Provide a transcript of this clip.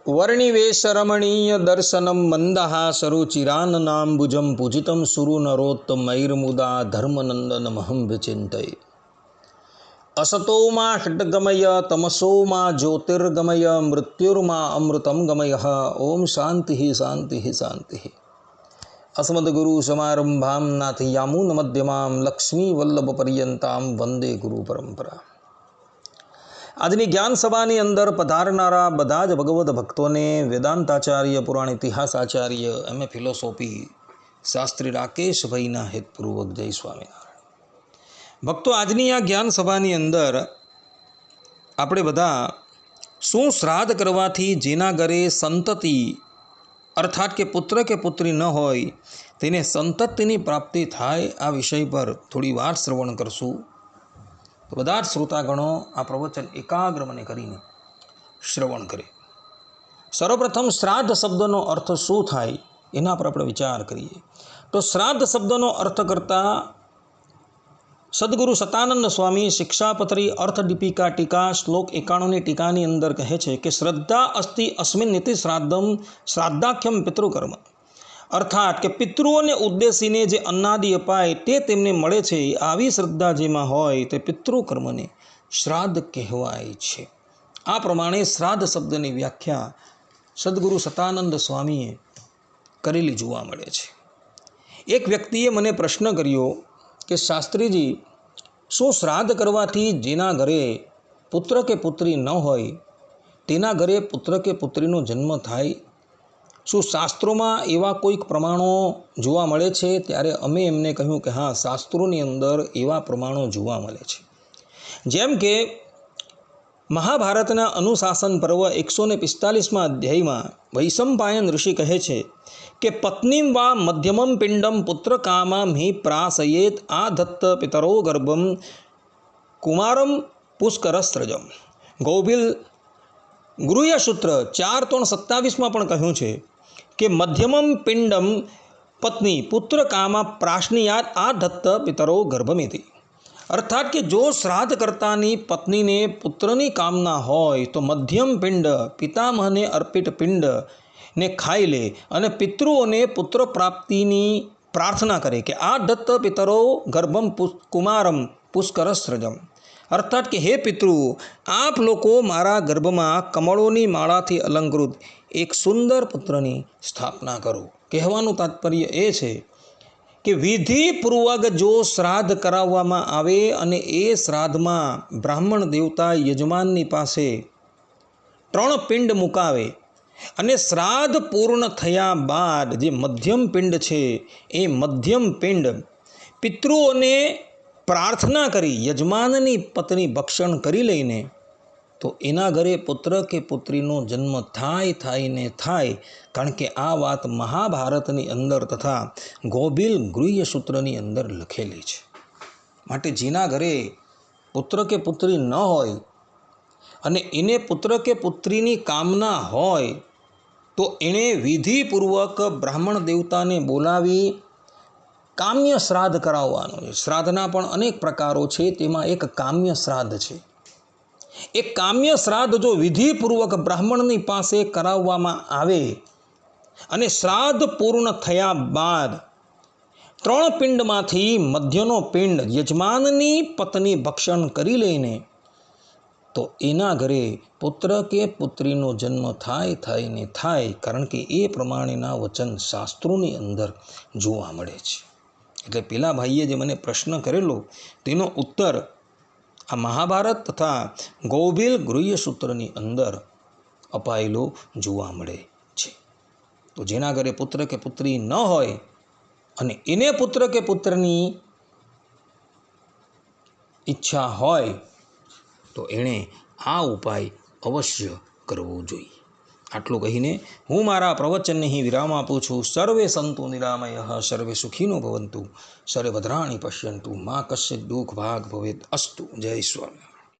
वर्णिवेशरमणीय दर्शनम मंदहासरुचिराननाम्बुजं पूजितं सुरुनरोत्तमैर्मुदा धर्मनंदनमहं विचिन्तये। असतो मा षड्गमय तमसो मा ज्योतिर्गमय मृत्युर्मा अमृतं गमयः। ओम शांति शांति शांति। अस्मद्गुरु समारंभां नाथयामुन मध्यमां लक्ष्मी वल्लभ पर्यंतां वंदे गुरु परंपरा। આજની જ્ઞાન સભાની અંદર પધારનારા બધા જ ભગવદ્ ભક્તોને વેદાંતાચાર્ય, પુરાણ ઇતિહાસ આચાર્ય, એમએ ફિલોસોફી શાસ્ત્રી રાકેશભાઈના હેતપૂર્વક જય સ્વામિનારાયણ. ભક્તો, આજની આ જ્ઞાન સભાની અંદર આપણે બધા શું શ્રાદ્ધ કરવાથી જેના ઘરે સંતતિ અર્થાત કે પુત્ર કે પુત્રી ન હોય તેને સંતતિની પ્રાપ્તિ થાય આ વિષય પર થોડી વાર શ્રવણ કરશું. તો બધા જ શ્રોતાગણો આ પ્રવચન એકાગ્ર મને કરીને શ્રવણ કરે. સર્વપ્રથમ શ્રાદ્ધ શબ્દનો અર્થ શું થાય એના પર આપણે વિચાર કરીએ. તો શ્રાદ્ધ શબ્દનો અર્થ કરતાં સદગુરુ સતાનંદ સ્વામી શિક્ષાપત્રી અર્થ દીપિકા ટીકા શ્લોક 91ની ટીકાની અંદર કહે છે કે શ્રદ્ધા અસ્તિ અસ્મિન નીતિ શ્રાદ્ધમ શ્રાદ્ધાખ્યમ પિતૃકર્મ. અર્થાત કે પિતૃઓને ઉદ્દેશીને જે અન્નાદિ અપાય તે તેમને મળે છે, આવી શ્રદ્ધા જેમાં હોય તે પિતૃકર્મને શ્રાદ્ધ કહેવાય છે. આ પ્રમાણે શ્રાદ્ધ શબ્દની વ્યાખ્યા સદગુરુ સતાનંદ સ્વામીએ કરેલી જોવા મળે છે. એક વ્યક્તિએ મને પ્રશ્ન કર્યો કે શાસ્ત્રીજી, શું શ્રાદ્ધ કરવાથી જેના ઘરે પુત્ર કે પુત્રી ન હોય તેના ઘરે પુત્ર કે પુત્રીનો જન્મ થાય? શું શાસ્ત્રોમાં એવા કોઈક પ્રમાણો જોવા મળે છે? ત્યારે અમે એમને કહ્યું કે હા, શાસ્ત્રોની અંદર એવા પ્રમાણો જોવા મળે છે. જેમ કે મહાભારતના અનુશાસન પર્વ 145મા અધ્યાયમાં વૈશંપાયન ઋષિ કહે છે કે પત્નીમ વા મધ્યમમ પિંડમ પુત્ર કામા હિ પ્રાસયેત આ દત્ત પિતરો ગર્ભમ કુમારમ પુષ્કરસ્ત્રજમ. ગૌભીલ ગૃહ્યસૂત્ર 4:27માં પણ કહ્યું છે કે મધ્યમમ પિંડમ પત્ની પુત્ર કામા પ્રાશ્નિયાત આ દત્ત પિતરો ગર્ભમિતિ. અર્થાત કે જો શ્રાદ્ધ કરતાની પત્નીને પુત્રની કામના હોય તો મધ્યમ પિંડ પિતામહને અર્પિત પિંડને ખાઈ લે અને પિતૃઓને પુત્ર પ્રાપ્તિની પ્રાર્થના કરે કે આ દત્ત પિતરો ગર્ભમ કુમારમ પુષ્કરસ્ત્રજમ. અર્થાત કે હે પિતૃ, આપ લોકો મારા ગર્ભમાં કમળોની માળાથી અલંકૃત એક સુંદર પુત્રની સ્થાપના કરો. કહેવાનું તાત્પર્ય એ છે કે વિધિપૂર્વક જો શ્રાદ્ધ કરાવવામાં આવે અને એ શ્રાદ્ધમાં બ્રાહ્મણ દેવતા યજમાનની પાસે 3 પિંડ મુકાવે અને શ્રાદ્ધ પૂર્ણ થયા બાદ જે મધ્યમ પિંડ છે એ મધ્યમ પિંડ પિતૃઓને પ્રાર્થના કરી યજમાનની પત્ની ભક્ષણ કરી લઈને તો એના ઘરે પુત્ર કે પુત્રીનો જન્મ થાય ને થાય. કારણ કે આ વાત મહાભારતની અંદર તથા ગૌભીલ ગૃહ્યસૂત્રની અંદર લખેલી છે. માટે જેના ઘરે પુત્ર કે પુત્રી ન હોય અને એને પુત્ર કે પુત્રીની કામના હોય તો એણે વિધિપૂર્વક બ્રાહ્મણ દેવતાને બોલાવી કામ્ય શ્રાદ્ધ કરાવવાનું છે. શ્રાદ્ધના પણ અનેક પ્રકારો છે, તેમાં એક કામ્ય શ્રાદ્ધ છે. એ કામ્ય શ્રાદ્ધ જો વિધિપૂર્વક બ્રાહ્મણની પાસે કરાવવામાં આવે અને શ્રાદ્ધ પૂર્ણ થયા બાદ 3 પિંડમાંથી મધ્યનો પિંડ યજમાનની પત્ની ભક્ષણ કરી લઈને તો એના ઘરે પુત્ર કે પુત્રીનો જન્મ થાય ને થાય. કારણ કે એ પ્રમાણેના વચન શાસ્ત્રોની અંદર જોવા મળે છે. એટલે પેલા ભાઈએ જે મને પ્રશ્ન કરેલો તેનો ઉત્તર આ મહાભારત તથા ગૌભીલ ગૃહ્યસૂત્રની અંદર અપાયેલો જોવા મળે છે. તો જેના ઘરે પુત્ર કે પુત્રી ન હોય અને એને પુત્ર કે પુત્રની ઈચ્છા હોય તો એણે આ ઉપાય અવશ્ય કરવો જોઈએ. આટલું કહીને હું મારા પ્રવચનને અહીં વિરામ આપું છું. સર્વે સંતુ નિરામયઃ, સર્વે સુખીનો ભવંતુ, સર્વે ભદ્રાણિ પશ્યન્તુ, મા કશ્ચિત દુઃખ ભાગ ભવેત અસ્તુ. જય સ્વામી.